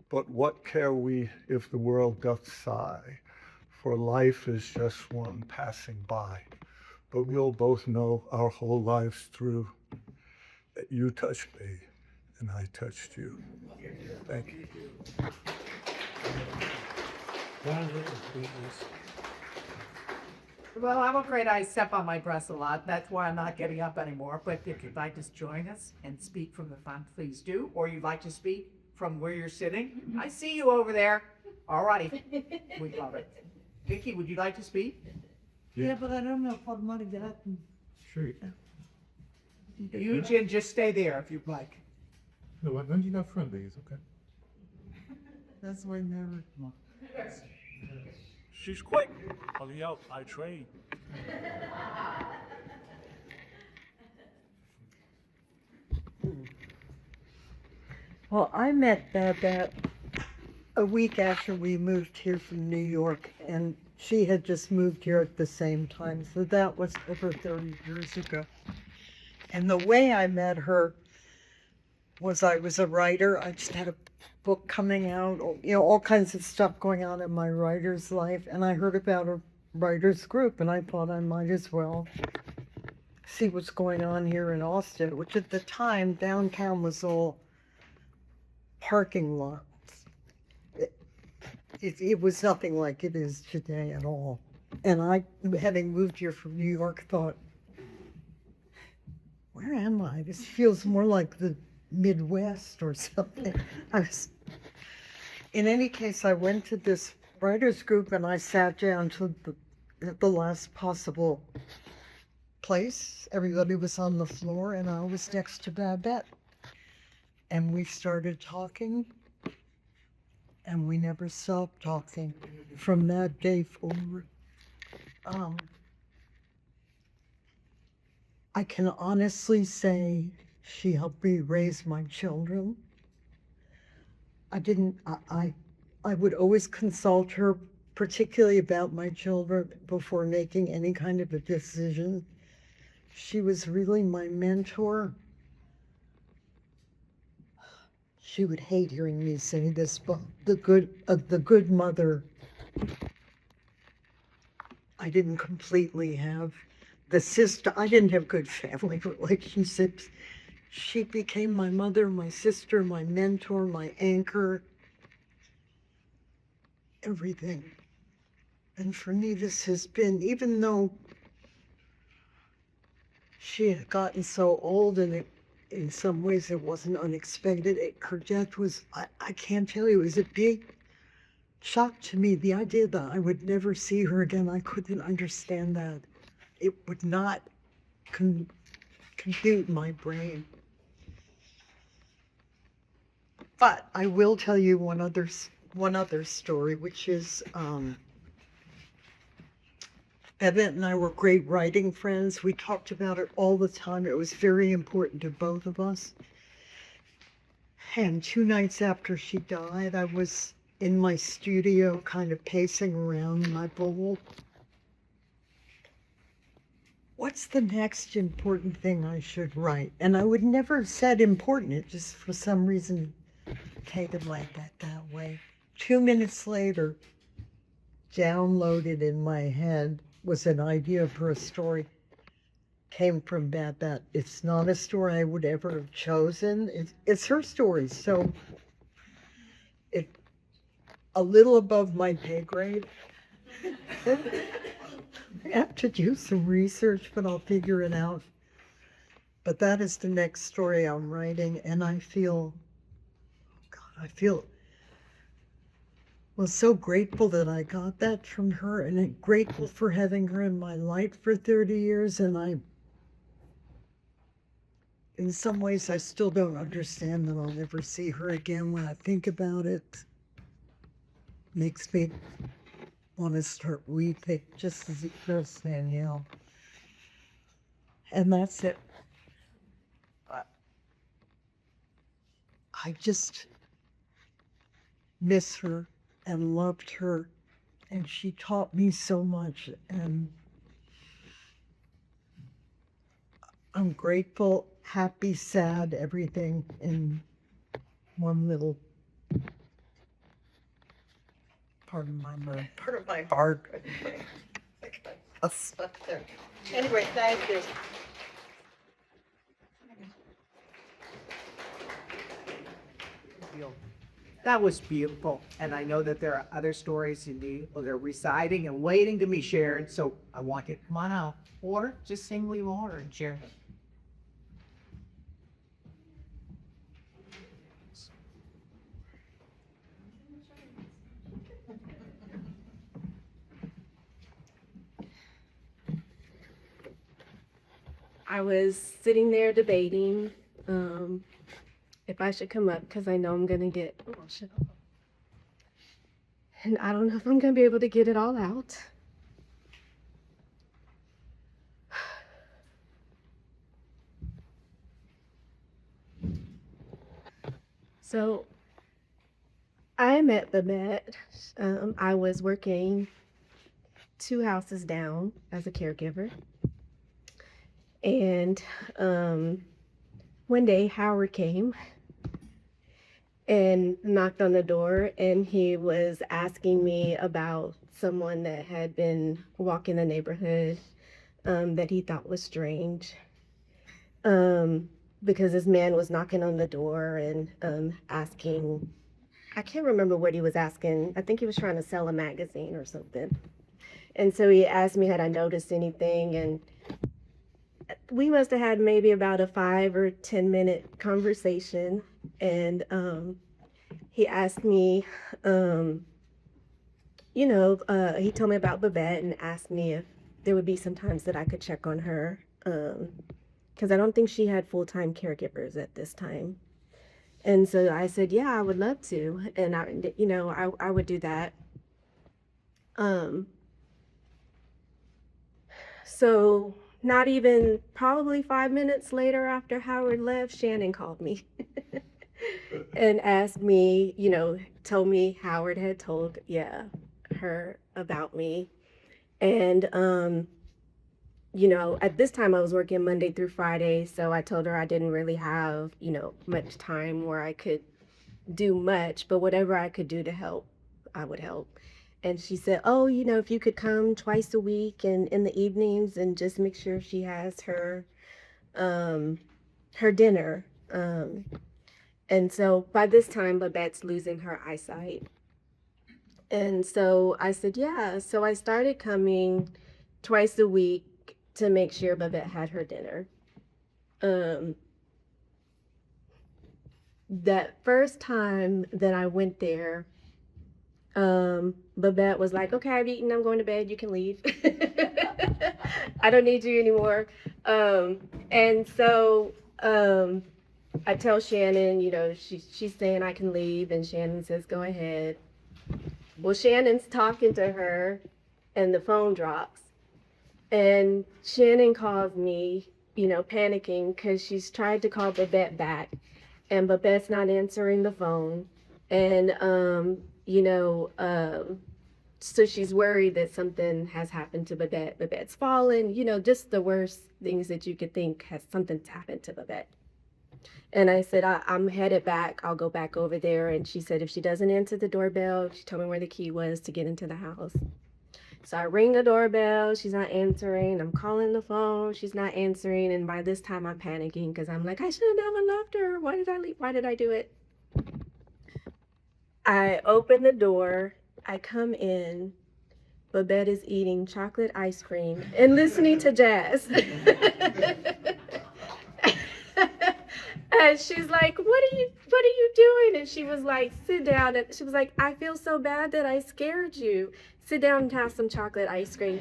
But what care we if the world doth sigh? For life is just one passing by. But we'll both know our whole lives through that you touched me and I touched you." Thank you. Well, I'm afraid I step on my breasts a lot. That's why I'm not getting up anymore. But if you'd like to join us and speak from the front, please do. Or you'd like to speak from where you're sitting, I see you over there. All righty. We love it. Vicky, would you like to speak? Yeah, but I don't know what money that. Sure. You can just stay there if you'd like. No, when you're not friendly, it's okay. That's why never. She's quick on the outside trade. Well, I met Babette a week after we moved here from New York, and she had just moved here at the same time, so that was over 30 years ago. And the way I met her was I was a writer. I just had a book coming out, all kinds of stuff going on in my writer's life, and I heard about a writer's group, and I thought I might as well see what's going on here in Austin, which at the time, downtown was all parking lots. It was nothing like it is today at all. And I, having moved here from New York, thought, where am I? This feels more like the Midwest or something. In any case, I went to this writers group and I sat down to the last possible place. Everybody was on the floor and I was next to Babette. And we started talking, and we never stopped talking from that day forward. I can honestly say she helped me raise my children. I would always consult her, particularly about my children, before making any kind of a decision. She was really my mentor. She would hate hearing me say this, but the good mother I didn't completely have. The sister, I didn't have good family relationships. She became my mother, my sister, my mentor, my anchor, everything. And for me, this has been, even though she had gotten so old and in some ways it wasn't unexpected, her death was, I can't tell you, it was a big shock to me. The idea that I would never see her again, I couldn't understand that. It would not compute my brain. But I will tell you one other story, which is Babette and I were great writing friends. We talked about it all the time. It was very important to both of us. And 2 nights after she died, I was in my studio kind of pacing around my bowl. What's the next important thing I should write? And I would never have said important, it just for some reason taken like that way. 2 minutes later, downloaded in my head was an idea for a story. Came from Babette. It's not a story I would ever have chosen. It's her story, so it a little above my pay grade. I have to do some research, but I'll figure it out. But that is the next story I'm writing, and I feel so grateful that I got that from her, and I'm grateful for having her in my life for 30 years, and in some ways, I still don't understand that I'll never see her again. When I think about it, makes me want to start weeping, just as it does Danielle. And that's it. I just miss her and loved her, and she taught me so much, and I'm grateful, happy, sad, everything in one little part of my mind, part of my heart. I'll stop there. Anyway, thank you. That was beautiful, and I know that there are other stories in you that are residing and waiting to be shared, so I want you to come on out. Water, just singly water and share. I was sitting there debating if I should come up because I know I'm gonna get emotional. And I don't know if I'm going to be able to get it all out. So I met Babette. I was working 2 houses down as a caregiver. And one day Howard came and knocked on the door, and he was asking me about someone that had been walking the neighborhood that he thought was strange. Because this man was knocking on the door and asking, I can't remember what he was asking. I think he was trying to sell a magazine or something. And so he asked me had I noticed anything, and we must have had maybe about a 5 or 10 minute conversation. And he asked me, he told me about Babette and asked me if there would be some times that I could check on her. Because I don't think she had full-time caregivers at this time. And so I said, yeah, I would love to. And I would do that. So not even probably 5 minutes later after Howard left, Shannon called me and asked me, told me Howard had told, her about me. And, at this time I was working Monday through Friday, so I told her I didn't really have, much time where I could do much, but whatever I could do to help, I would help. And she said, oh, if you could come twice a week and in the evenings and just make sure she has her dinner. And so by this time, Babette's losing her eyesight. And so I said, yeah. So I started coming twice a week to make sure Babette had her dinner. That first time that I went there, Babette was like, okay, I've eaten, I'm going to bed, you can leave. I don't need you anymore. And so I tell Shannon, she's saying I can leave, and Shannon says, go ahead. Well, Shannon's talking to her, and the phone drops. And Shannon calls me, panicking because she's tried to call Babette back, and Babette's not answering the phone. And, so she's worried that something has happened to Babette. Babette's fallen, just the worst things that you could think has something's happened to Babette. And I said, I'm headed back. I'll go back over there. And she said, if she doesn't answer the doorbell, she told me where the key was to get into the house. So I ring the doorbell. She's not answering. I'm calling the phone. She's not answering. And by this time, I'm panicking because I'm like, I should have never left her. Why did I leave? Why did I do it? I open the door. I come in. Babette is eating chocolate ice cream and listening to jazz. And she's like, what are you doing? And she was like, sit down. And she was like, I feel so bad that I scared you. Sit down and have some chocolate ice cream.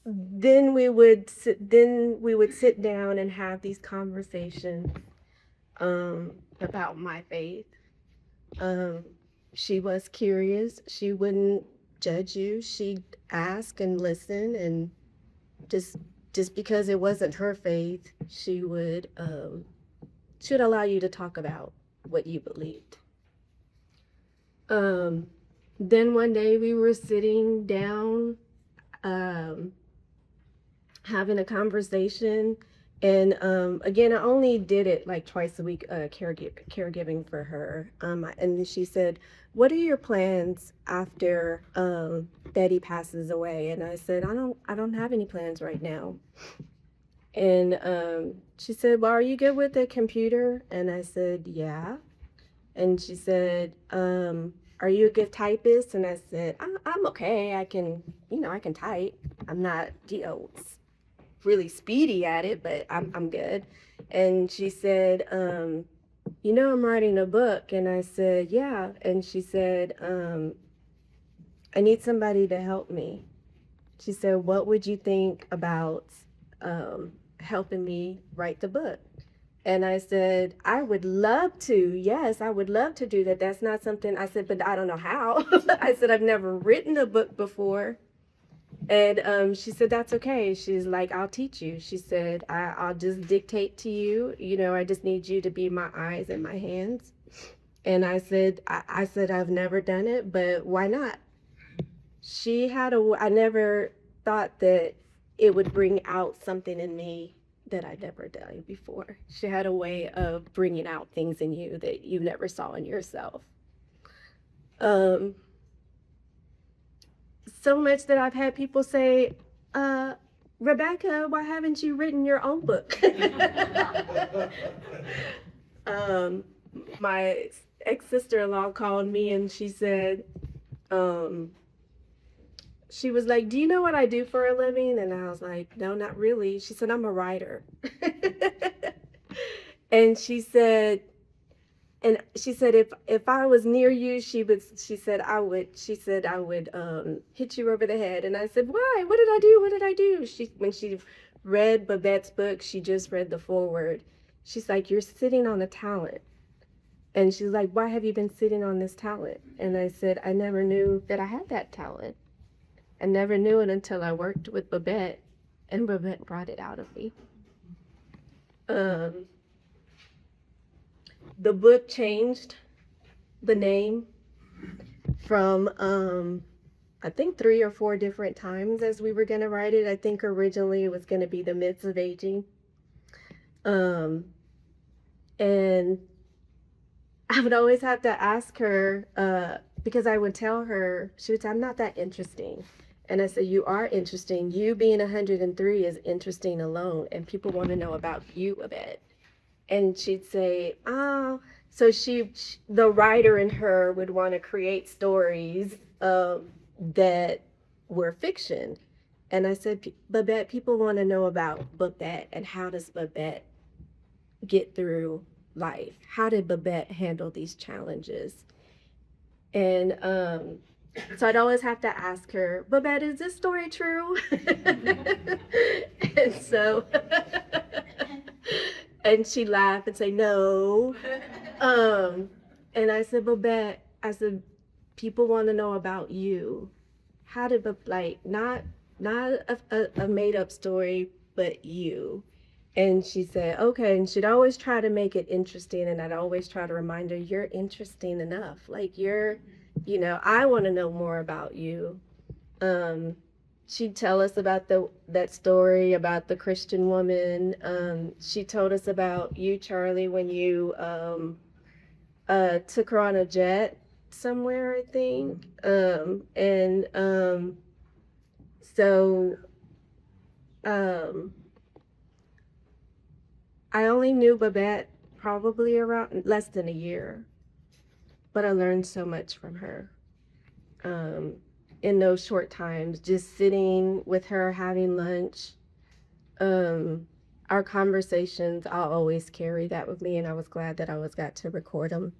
Then we would sit down and have these conversations about my faith. She was curious. She wouldn't judge you. She'd ask and listen, and just because it wasn't her faith, she would allow you to talk about what you believed. Then one day we were sitting down having a conversation, and again, I only did it like twice a week, caregiving for her. And she said, what are your plans after Betty passes away? And I said, I don't have any plans right now. And she said, well, are you good with the computer? And I said, yeah. And she said, are you a good typist? And I said, I'm okay. I can type. I'm not, really speedy at it, but I'm good. And she said, I'm writing a book. And I said, yeah. And she said, I need somebody to help me. She said, what would you think about helping me write the book. And I said, I would love to. Yes, I would love to do that. That's not something I said, but I don't know how. I said, I've never written a book before. And she said, that's okay. She's like, I'll teach you. She said, I'll just dictate to you. You know, I just need you to be my eyes and my hands. And I said, I said, I've never done it, but why not? I never thought that it would bring out something in me that I'd never done before. She had a way of bringing out things in you that you never saw in yourself. So much that I've had people say, Rebecca, why haven't you written your own book? My ex-sister-in-law called me and she said, she was like, do you know what I do for a living? And I was like, no, not really. She said, I'm a writer. And she said, if I was near you, she said I would hit you over the head. And I said, why? What did I do? What did I do? When she read Babette's book, she just read the foreword. She's like, you're sitting on a talent. And she's like, why have you been sitting on this talent? And I said, I never knew that I had that talent. I never knew it until I worked with Babette, and Babette brought it out of me. The book changed the name from, I think 3 or 4 different times as we were going to write it. I think originally it was going to be The Myths of Aging. And I would always have to ask her, because I would tell her, she would say, I'm not that interesting. And I said, you are interesting. You being 103 is interesting alone, and people want to know about you a bit. And she'd say, oh, so the writer in her would want to create stories that were fiction. And I said, Babette, people want to know about Babette, and how does Babette get through life? How did Babette handle these challenges? And so I'd always have to ask her, Babette, is this story true? And so, and she'd laugh and say, no. And I said, Babette, people want to know about you. How did, not a made up story, but you. And she said, okay. And she'd always try to make it interesting. And I'd always try to remind her, you're interesting enough. I want to know more about you. She'd tell us about that story about the Christian woman. She told us about you, Charlie, when you took her on a jet somewhere, I think. I only knew Babette probably around less than a year, but I learned so much from her. In those short times, just sitting with her, having lunch, our conversations, I'll always carry that with me, and I was glad that I got to record them,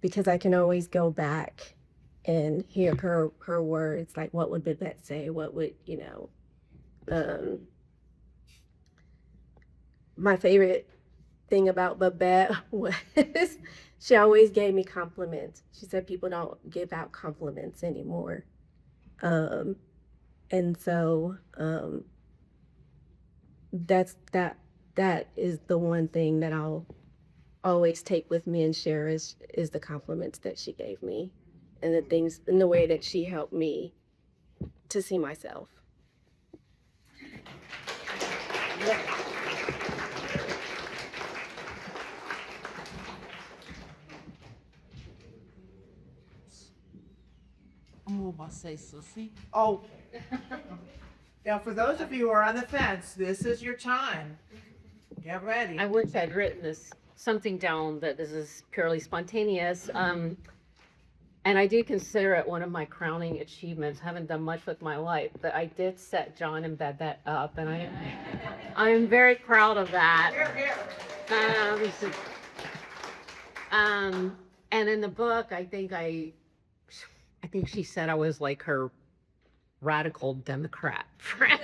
because I can always go back and hear her words, like what would Babette say, what would, my favorite thing about Babette was she always gave me compliments. She said people don't give out compliments anymore. And so that is the one thing that I'll always take with me and share is the compliments that she gave me, and the things in the way that she helped me to see myself. Oh, now for those of you who are on the fence, this is your time. Get ready. I wish I'd written something down that is purely spontaneous. And I do consider it one of my crowning achievements. I haven't done much with my life, but I did set John and Babette up, and I'm very proud of that. And in the book, I think she said I was like her radical Democrat friend.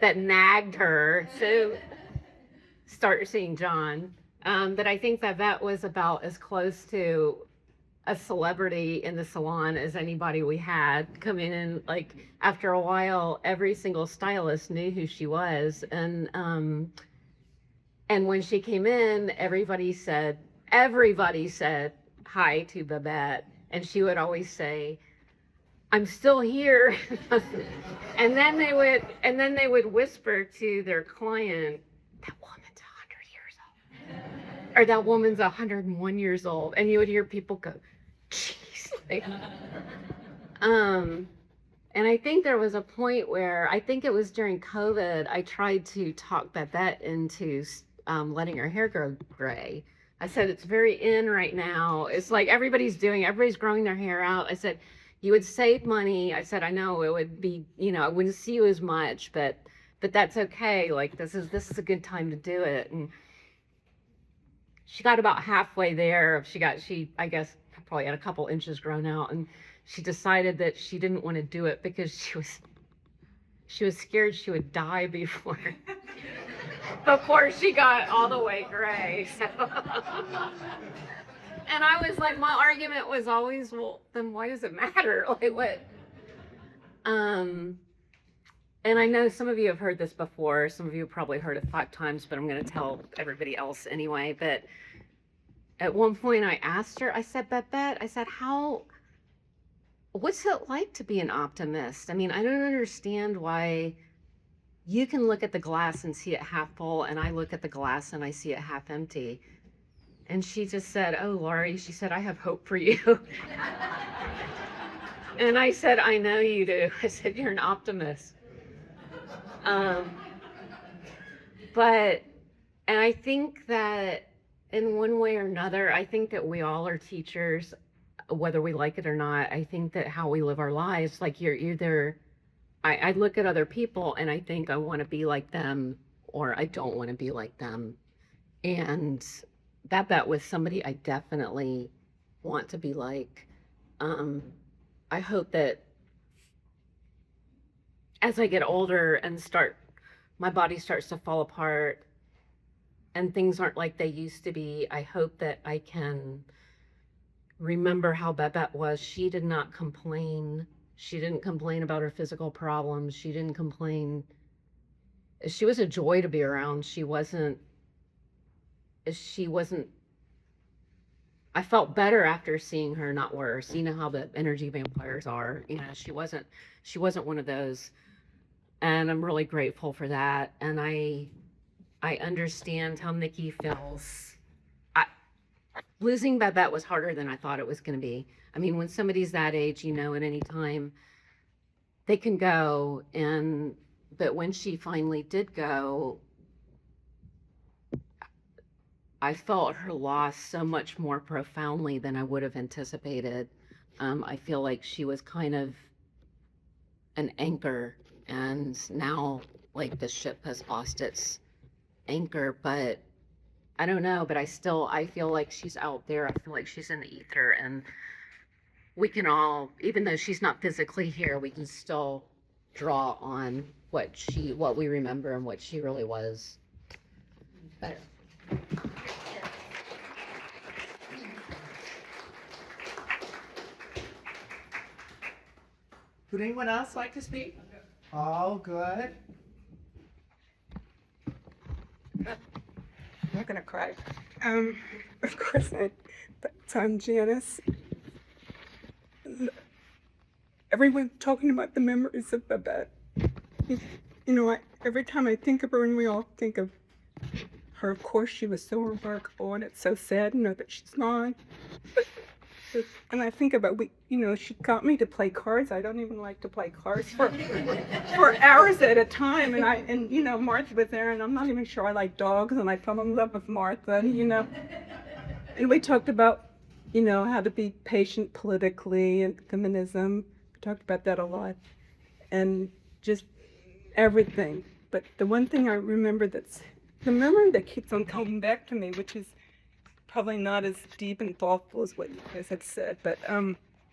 that nagged her to start seeing John. But I think that was about as close to a celebrity in the salon as anybody we had come in. Like after a while, every single stylist knew who she was, and when she came in, everybody said hi to Babette, and she would always say, "I'm still here," and then they would whisper to their client, "That woman's 100 years old," or "That woman's 101 years old," and you would hear people go, "Jeez." And I think there was a point where, I think it was during COVID, I tried to talk Babette into letting her hair grow gray. I said, "It's very in right now. It's like everybody's growing their hair out." I said, "You would save money." I said, "I know it would be, I wouldn't see you as much, but that's okay. Like this is a good time to do it." And she got about halfway there. She I guess probably had a couple inches grown out, and she decided that she didn't want to do it because she was scared she would die before she got all the way gray. So. And I was like, my argument was always, well, then why does it matter? Like what? And I know some of you have heard this before. Some of you have probably heard it 5 times, but I'm going to tell everybody else anyway. But at one point I asked her, I said, "Babette, I said, what's it like to be an optimist? I mean, I don't understand why you can look at the glass and see it half full, and I look at the glass and I see it half empty." And she just said, "Oh, Laurie," she said, "I have hope for you." And I said, "I know you do." I said, "You're an optimist." And I think that in one way or another, I think that we all are teachers, whether we like it or not. I think that how we live our lives, like you're either, I look at other people and I think I want to be like them, or I don't want to be like them. And that was somebody I definitely want to be like. I hope that as I get older and my body starts to fall apart and things aren't like they used to be, I hope that I can remember how Babette was. She did not complain. She didn't complain about her physical problems. She didn't complain. She was a joy to be around. She wasn't, I felt better after seeing her, not worse. You know how the energy vampires are. She wasn't one of those. And I'm really grateful for that. And I understand how Nikki feels. Losing Babette was harder than I thought it was going to be. I mean, when somebody's that age, at any time they can go. But when she finally did go, I felt her loss so much more profoundly than I would have anticipated. I feel like she was kind of an anchor, and now like the ship has lost its anchor, but I don't know, but I feel like she's out there. I feel like she's in the ether, and we can all, even though she's not physically here, we can still draw on what we remember and what she really was. Better. Would anyone else like to speak? All good. I'm not gonna cry. Of course but I'm Janice. Everyone talking about the memories of Babette. Every time I think of her, and we all think of her, of course, she was so remarkable, and it's so sad to know that she's gone. And I think about, she got me to play cards. I don't even like to play cards for hours at a time. And Martha was there, and I'm not even sure I like dogs, and I fell in love with Martha, And we talked about, how to be patient politically and feminism. We talked about that a lot. And just everything. But the one thing I remember the memory that keeps on coming back to me, which is probably not as deep and thoughtful as what you guys had said, but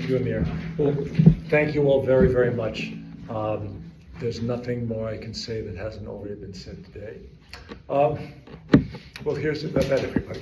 Thank you, Amir. Well, thank you all very, very much. There's nothing more I can say that hasn't already been said today. Well, here's the Babette, everybody.